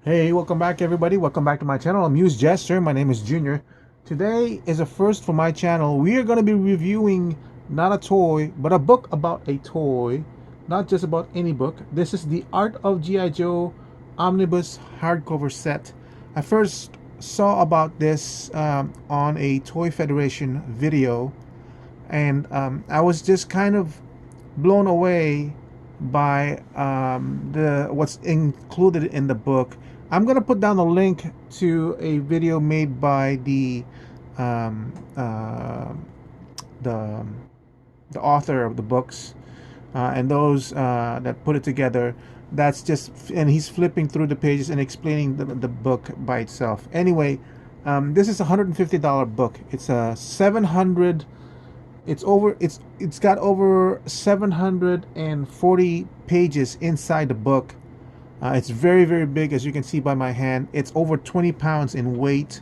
Hey, welcome back everybody. Welcome back to my channel. I'm Muse Jester. My name is Junior. Today is a first for my channel. We are going to be reviewing not a toy, but a book about a toy. Not just about any book. This is the Art of G.I. Joe Omnibus Hardcover set. I first saw about this on a Toy Federation video, and I was just kind of blown away by the what's included in the book. I'm gonna put down a link to a video made by um, uh, the the author of the books and those that put it together. That's just, and he's flipping through the pages and explaining the book by itself. Anyway, this is a $150 book. It's a 700. It's got over 740 pages inside the book. It's very, very big, as you can see by my hand. It's over 20 pounds in weight,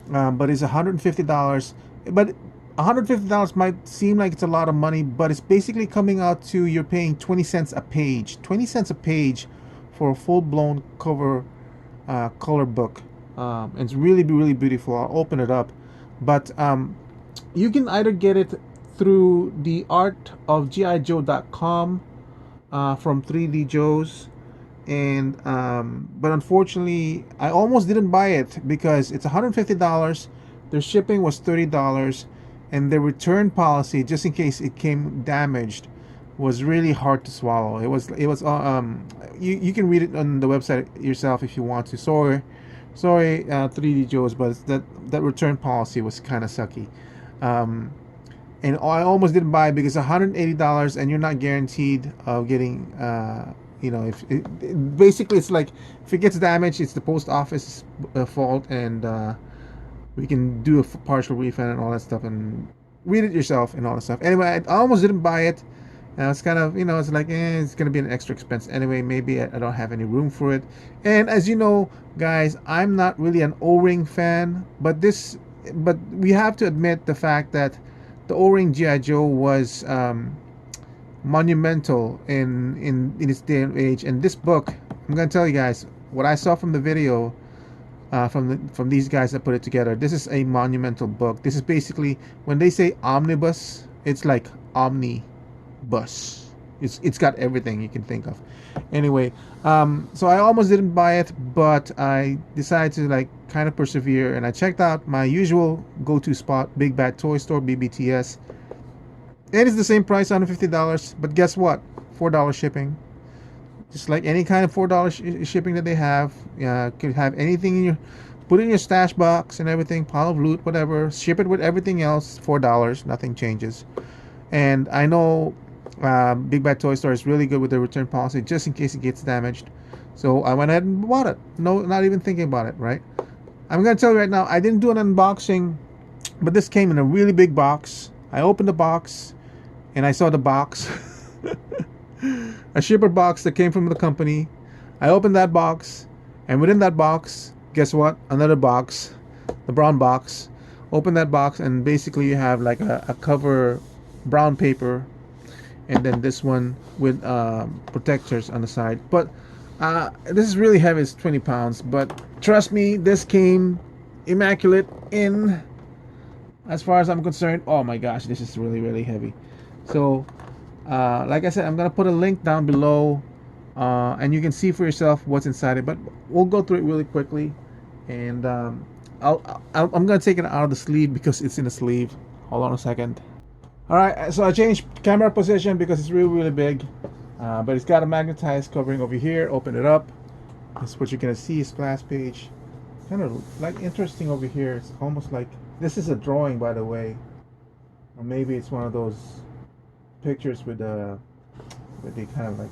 but it's $150. But $150 might seem like it's a lot of money, but it's basically coming out to you're paying 20 cents a page. 20 cents a page for a full-blown cover color book. It's really, really beautiful. I'll open it up. But you can either get it through the artofgijoe.com from 3D Joe's, and but unfortunately I almost didn't buy it because it's $150. Their shipping was $30, and their return policy, just in case it came damaged, was really hard to swallow. It was you can read it on the website yourself if you want to. Sorry, 3D Joe's, but that return policy was kind of sucky. Um, and I almost didn't buy it because $180, and you're not guaranteed of getting if basically it's like if it gets damaged, it's the post office fault, and we can do a partial refund and all that stuff, and read it yourself and all that stuff. Anyway, I almost didn't buy it. It's kind of, it's like, it's gonna be an extra expense anyway. Maybe I don't have any room for it. And as you know, guys, I'm not really an O-ring fan, but we have to admit the fact that the O-ring GI Joe was monumental in its day and age. And this book, I'm gonna tell you guys what I saw from the video, from these guys that put it together. This is a monumental book. This is basically, when they say omnibus, it's like omnibus. It's got everything you can think of. Anyway, so I almost didn't buy it, but I decided to like kind of persevere, and I checked out my usual go-to spot, Big Bad Toy Store, BBTS. It is the same price, $150, but guess what? $4 shipping. Just like any kind of $4 shipping that they have. Could have anything in your, put it in your stash box and everything, pile of loot, whatever. Ship it with everything else, $4. Nothing changes. And I know Big Bad Toy Store is really good with their return policy, just in case it gets damaged. So I went ahead and bought it. No, not even thinking about it, right? I'm gonna tell you right now, I didn't do an unboxing, but this came in a really big box. I opened the box, and I saw the box. A shipper box that came from the company. I opened that box, and within that box, guess what? Another box, the brown box. Open that box, and basically you have like a cover, brown paper, and then this one with protectors on the side. But this is really heavy. It's 20 pounds, but trust me, this came immaculate in, as far as I'm concerned. Oh my gosh, this is really, really heavy. So like I said, I'm gonna put a link down below, and you can see for yourself what's inside it. But we'll go through it really quickly, and I'm gonna take it out of the sleeve because it's in the sleeve. Hold on a second. All right, so I changed camera position because it's really, really big, but it's got a magnetized covering over here. Open it up. This is what you're gonna see. Splash page. Kind of like interesting over here. It's almost like this is a drawing, by the way, or maybe it's one of those pictures with the kind of like,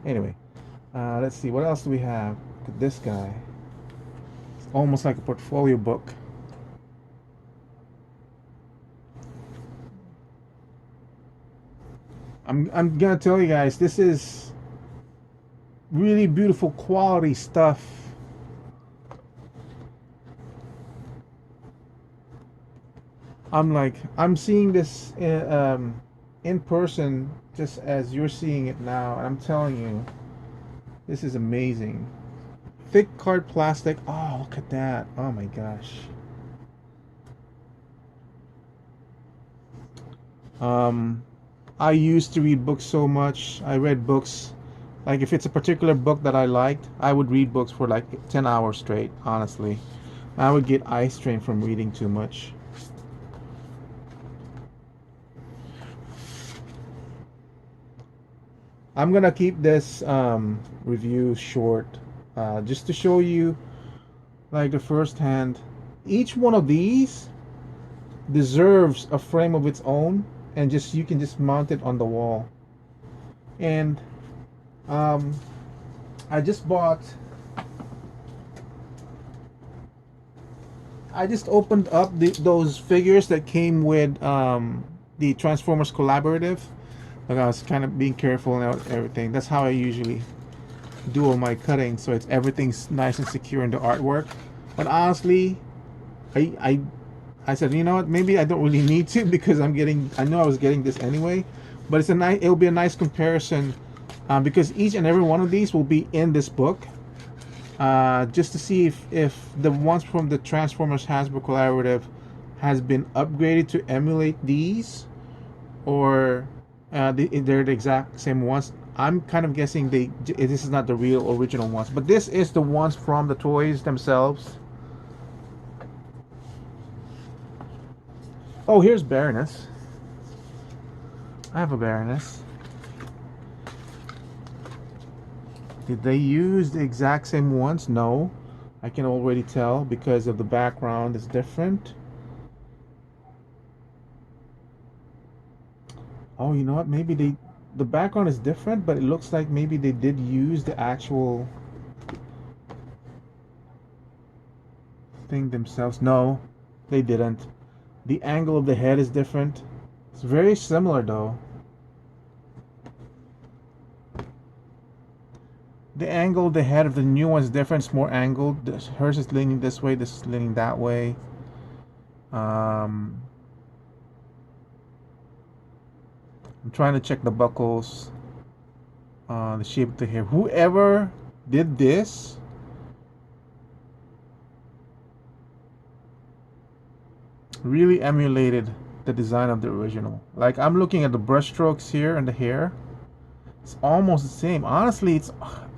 anyway, let's see what else do we have. Look at this guy. It's almost like a portfolio book. I'm gonna tell you guys, this is really beautiful quality stuff. I'm seeing this in person, just as you're seeing it now, and I'm telling you, this is amazing. thick card plastic. Oh, look at that. Oh my gosh. Um, I used to read books so much. I read books. Like if it's a particular book that I liked, I would read books for like 10 hours straight, honestly. I would get eye strain from reading too much. I'm gonna keep this review short, just to show you like the first hand. Each one of these deserves a frame of its own, and just you can just mount it on the wall. And um, I just bought. I just opened up those figures that came with the Transformers Collaborative. Like I was kind of being careful and everything. That's how I usually do all my cutting, so it's everything's nice and secure in the artwork. But honestly, I I, I said, you know what? Maybe I don't really need to because I know I was getting this anyway. But it'll be a nice comparison because each and every one of these will be in this book. Just to see if the ones from the Transformers Hasbro Collaborative has been upgraded to emulate these, or they're the exact same ones. I'm kind of guessing this is not the real original ones, but this is the ones from the toys themselves. Oh, here's Baroness. I have a Baroness. Did they use the exact same ones? No. I can already tell because of the background is different. Oh, you know what? Maybe the background is different, but it looks like maybe they did use the actual thing themselves. No, they didn't. The angle of the head is different. It's very similar though. The angle of the head of the new one is different. It's more angled. Hers is leaning this way. This is leaning that way. I'm trying to check the buckles. The shape of the hair. Whoever did this really emulated the design of the original. Like I'm looking at the brush strokes here and the hair. It's almost the same. Honestly,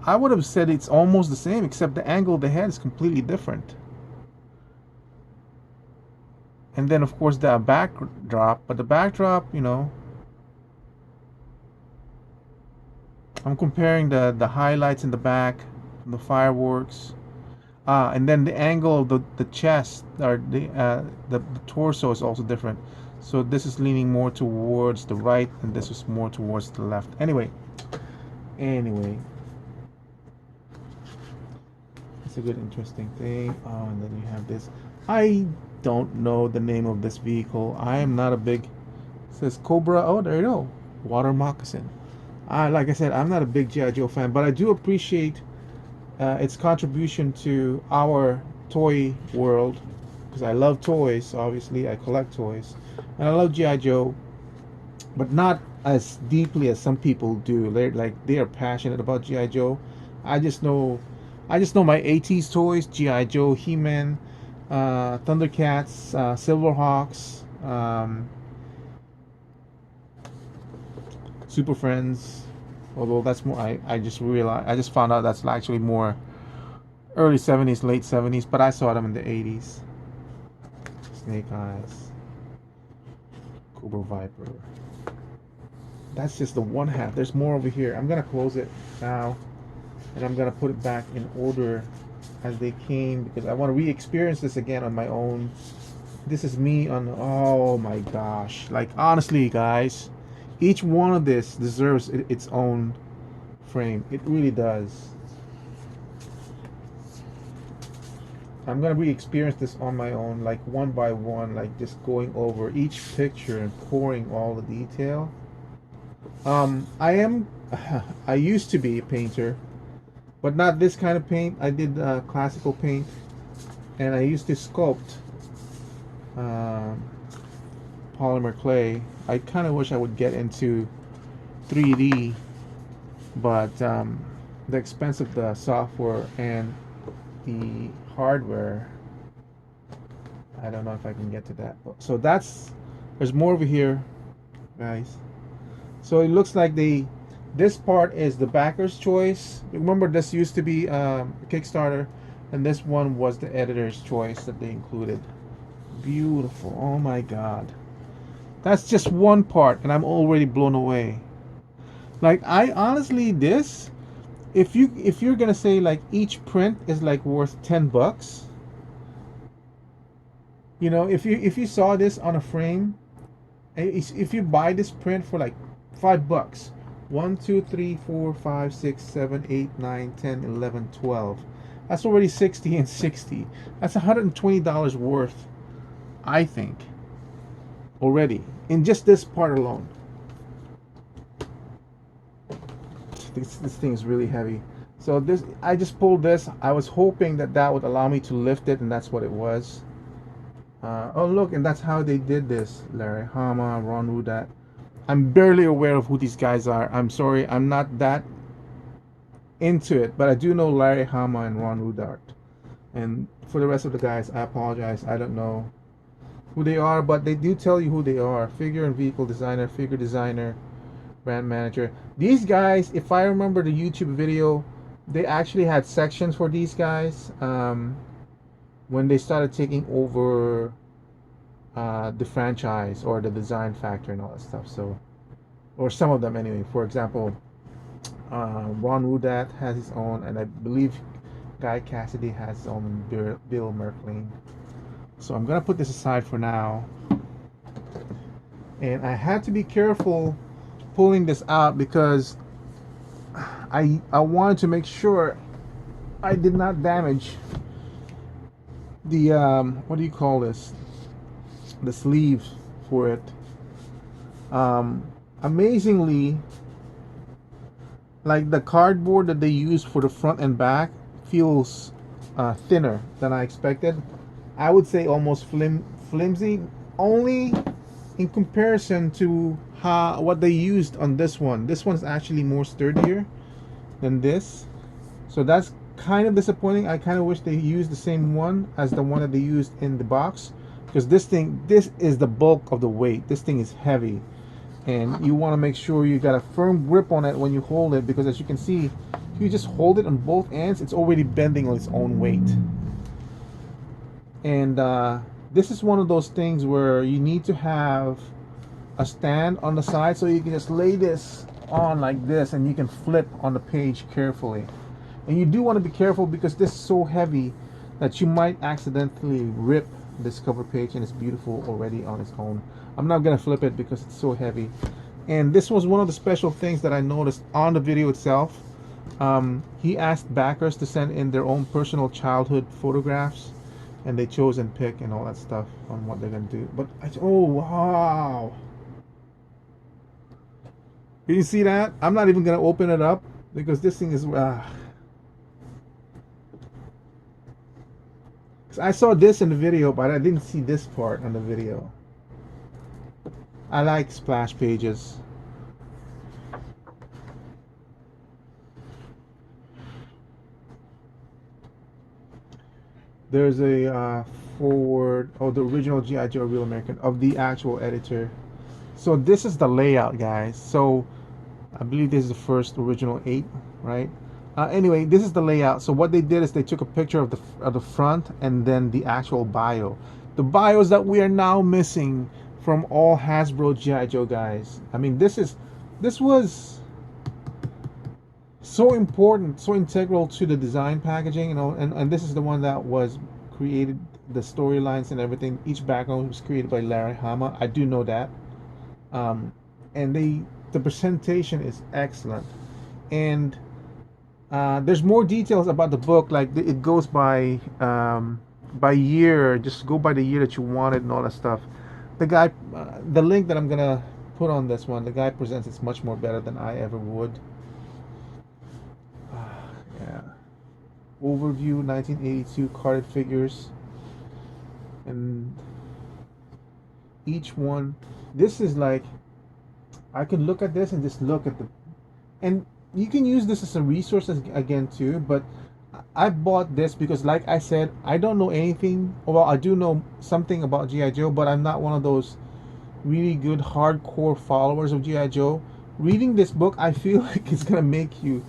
I would have said it's almost the same, except the angle of the head is completely different. And then of course the backdrop, but the backdrop, you know, I'm comparing the highlights in the back, the fireworks, and then the angle of the chest or the torso is also different. So this is leaning more towards the right, and this is more towards the left. Anyway, it's a good interesting thing. Oh, and then you have this. I don't know the name of this vehicle. I am not a big. It says Cobra. Oh, there you go. Water moccasin. Like I said, I'm not a big G.I. Joe fan, but I do appreciate its contribution to our toy world because I love toys. Obviously, I collect toys, and I love G.I. Joe, but not as deeply as some people do. They are passionate about G.I. Joe. I just know, my '80s toys: G.I. Joe, He-Man, Thundercats, Silverhawks, Super Friends. Although that's more, I just realized, I just found out that's actually more early '70s, late '70s, but I saw them in the '80s. Snake Eyes, Cobra Viper. That's just the one half. There's more over here. I'm gonna close it now, and I'm gonna put it back in order as they came because I want to re-experience this again on my own. This is me on. Oh my gosh! Like honestly, guys. Each one of this deserves its own frame. It really does. I'm gonna re-experience this on my own, like one by one, like just going over each picture and pouring all the detail. I used to be a painter, but not this kind of paint. I did classical paint, and I used to sculpt polymer clay. I kind of wish I would get into 3D, but the expense of the software and the hardware. I don't know if I can get to that. So there's more over here, guys. So it looks like this part is the backer's choice. Remember, this used to be Kickstarter, and this one was the editor's choice that they included. Beautiful. Oh my God. That's just one part, and I'm already blown away. Like, I honestly, this, if you're gonna say like each print is like worth $10, you know, if you saw this on a frame, if you buy this print for like $5, 1, 2, 3, 4, 5, 6, 7, 8, 9, 10, 11, 12. That's already 60 and 60. That's $120 worth, I think, already in just this part alone. This thing is really heavy. So this, I just pulled this. I was hoping that would allow me to lift it, and that's what it was. Oh look, and that's how they did this. Larry Hama, Ron Rudat. I'm barely aware of who these guys are. I'm sorry, I'm not that into it, but I do know Larry Hama and Ron Rudat. And for the rest of the guys, I apologize. I don't know who they are, but they do tell you who they are. Figure and vehicle designer, figure designer, brand manager. These guys, if I remember the YouTube video, they actually had sections for these guys when they started taking over the franchise or the design factory and all that stuff. So, or some of them anyway. For example, Ron Rudat has his own, and I believe Guy Cassidy has his own, Bill Merklin. So I'm gonna put this aside for now, and I had to be careful pulling this out because I wanted to make sure I did not damage the what do you call this, the sleeve for it. Amazingly, like the cardboard that they use for the front and back feels thinner than I expected. I would say almost flimsy, only in comparison to what they used on this one. This one's actually more sturdier than this, so that's kind of disappointing. I kind of wish they used the same one as the one that they used in the box, because this is the bulk of the weight. This thing is heavy, and you want to make sure you got a firm grip on it when you hold it, because as you can see, if you just hold it on both ends, it's already bending on its own weight. And this is one of those things where you need to have a stand on the side, so you can just lay this on like this, and you can flip on the page carefully. And you do want to be careful because this is so heavy that you might accidentally rip this cover page, and it's beautiful already on its own. I'm not gonna flip it because it's so heavy. And this was one of the special things that I noticed on the video itself. He asked backers to send in their own personal childhood photographs, and they chose and pick and all that stuff on what they're gonna do. But oh wow, can you see that? I'm not even gonna open it up because this thing is I saw this in the video, but I didn't see this part on the video. I like splash pages. There's a forward, the original G.I. Joe Real American of the actual editor. So this is the layout, guys. So I believe this is the first original 8, right? Anyway, this is the layout. So what they did is they took a picture of the front and then the actual bio. The bios that we are now missing from all Hasbro G.I. Joe guys. I mean, this was so important, so integral to the design packaging, you know, and this is the one that was created, the storylines and everything. Each background was created by Larry Hama. I do know that. And the presentation is excellent. And there's more details about the book, like it goes by year. Just go by the year that you wanted and all that stuff. The guy, the link that I'm gonna put on this one, the guy presents it much more better than I ever would. Yeah. Overview 1982 carded figures, and each one. This is like, I can look at this and just look at and you can use this as a resource again too, but I bought this because, like I said, I don't know anything. Well, I do know something about GI Joe, but I'm not one of those really good hardcore followers of GI Joe. Reading this book, I feel like it's gonna make you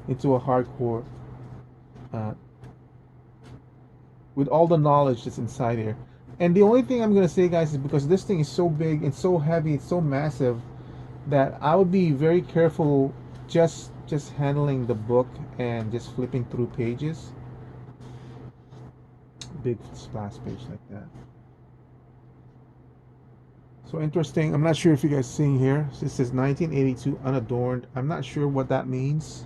into a hardcore uh, with all the knowledge that's inside here. And the only thing I'm gonna say, guys, is because this thing is so big and so heavy, it's so massive, that I would be very careful just handling the book and just flipping through pages. Big splash page like that. So interesting. I'm not sure if you guys seeing here. It says 1982 unadorned. I'm not sure what that means,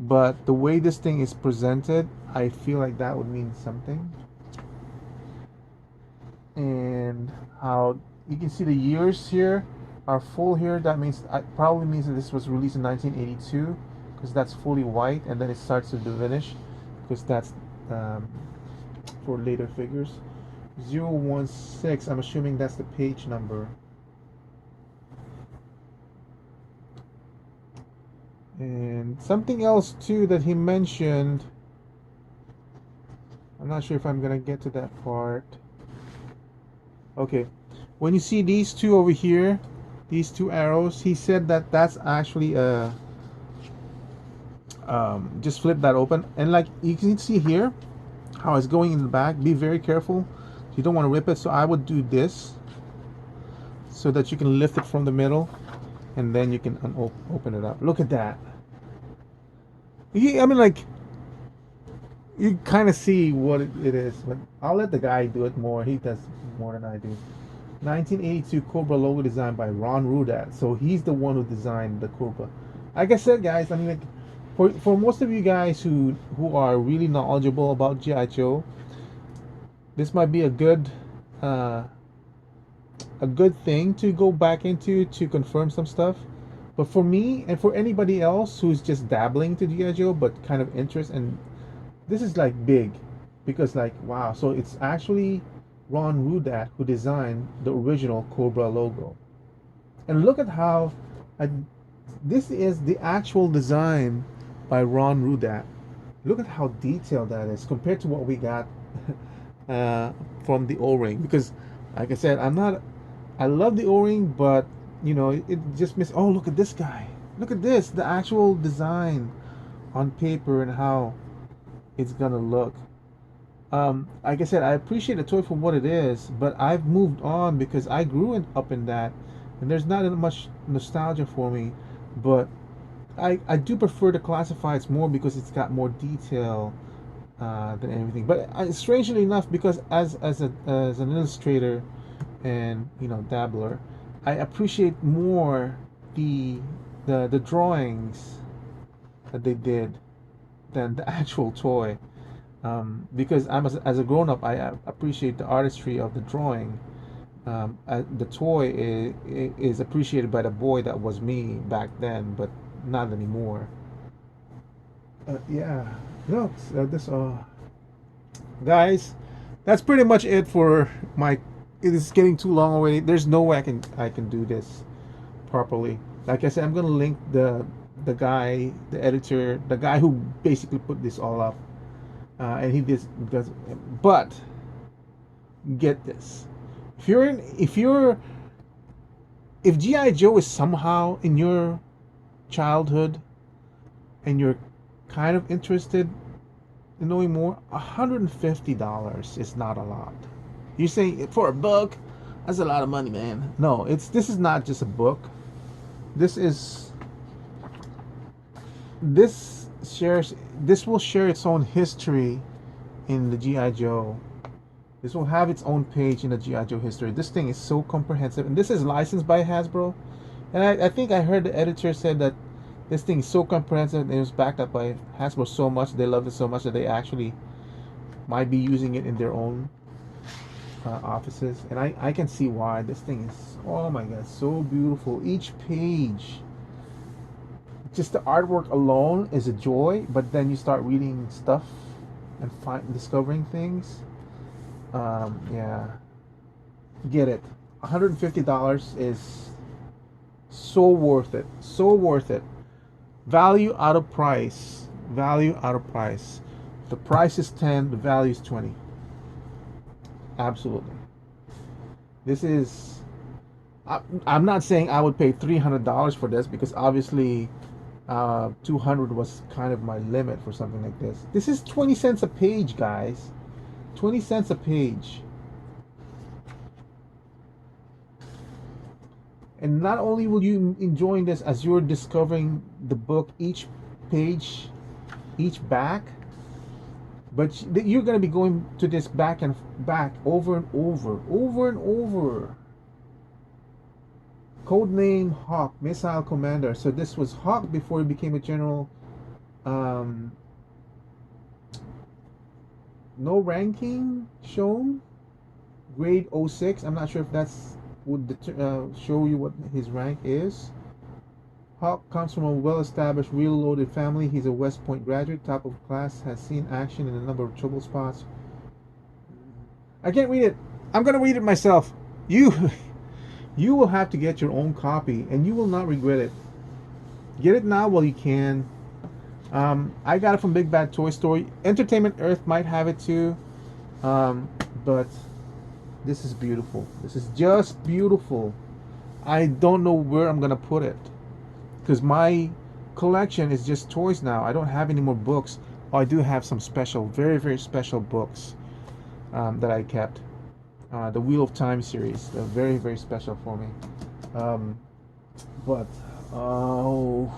but the way this thing is presented, I feel like that would mean something. And how you can see the years here are full here. That means probably means that this was released in 1982 because that's fully white, and then it starts to diminish because that's um, for later figures. 016, I'm assuming that's the page number. And something else too that he mentioned, I'm not sure if I'm gonna get to that part. Okay, when you see these two over here, these two arrows, he said that that's actually a just flip that open, and like you can see here how it's going in the back. Be very careful, you don't want to rip it. So I would do this so that you can lift it from the middle, and then you can open it up. Look at that. I mean, like, you kind of see what it is, but I'll let the guy do it more. He does more than I do. 1982 Cobra logo designed by Ron Rudat. So he's the one who designed the Cobra. Like I said, guys, I mean, like, for most of you guys who are really knowledgeable about GI Joe, this might be a good thing to go back into to confirm some stuff. But for me and for anybody else who's just dabbling to GI Joe but kind of interest, and this is like big because, like, wow, so it's actually Ron Rudat who designed the original Cobra logo. And look at how this is the actual design by Ron Rudat. Look at how detailed that is compared to what we got from the O-ring. Because, like I said, I love the O-ring, but it just miss. Oh, look at this guy. Look at this, the actual design on paper and how it's gonna look. Like I said, I appreciate the toy for what it is, but I've moved on because I grew up in that, and there's not much nostalgia for me. But I do prefer the classifieds more because it's got more detail than anything. But strangely enough, because as an illustrator and dabbler, I appreciate more the drawings that they did than the actual toy. Because as a grown up, I appreciate the artistry of the drawing. The toy is appreciated by the boy that was me back then, but not anymore. Yeah, no, this guys, that's pretty much it for my. It is getting too long already. There's no way I can do this properly. Like I said, I'm gonna link the guy, the editor, the guy who basically put this all up. And he does, but get this: if GI Joe is somehow in your childhood, and you're kind of interested in knowing more, $150 is not a lot. You say for a book, that's a lot of money, man. No, this is not just a book. This will share its own history in the GI Joe. This will have its own page in the GI Joe history. This thing is so comprehensive, and this is licensed by Hasbro. And I think I heard the editor said that this thing is so comprehensive and it was backed up by Hasbro so much, they love it so much that they actually might be using it in their own offices. And I can see why. This thing is, oh my god, so beautiful. Each page, just the artwork alone is a joy, but then you start reading stuff and discovering things. Yeah, get it. $150 is so worth it. So worth it. Value out of price. Value out of price. The price is 10, the value is 20. Absolutely. This is, I'm not saying I would pay $300 for this, because obviously 200 was kind of my limit for something like this. This is 20 cents a page, guys. 20 cents a page. And not only will you enjoying this as you're discovering the book, each page, each back, but you're going to be going to this back and back over and over and over. Codename Hawk, Missile Commander. So this was Hawk before he became a general. No ranking shown. Grade 06. I'm not sure if that's would show you what his rank is. Hawk comes from a well-established, reloaded family. He's a West Point graduate, top of class, has seen action in a number of trouble spots. I can't read it. I'm going to read it myself. You will have to get your own copy, and you will not regret it. Get it now while you can. I got it from Big Bad Toy Store. Entertainment Earth might have it too. But this is beautiful. This is just beautiful. I don't know where I'm going to put it, because my collection is just toys now. I don't have any more books. Oh, I do have some special, very, very special books that I kept. The Wheel of Time series. They're very, very special for me. But, oh...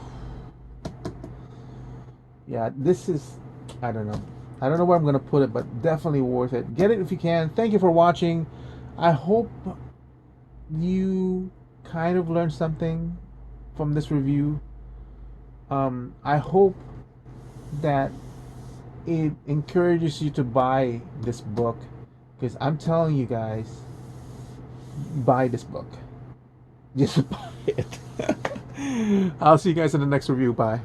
yeah, this is... I don't know. I don't know where I'm going to put it, but definitely worth it. Get it if you can. Thank you for watching. I hope you kind of learned something from this review. I hope that it encourages you to buy this book, because I'm telling you guys, buy this book. Just buy it. I'll see you guys in the next review. Bye.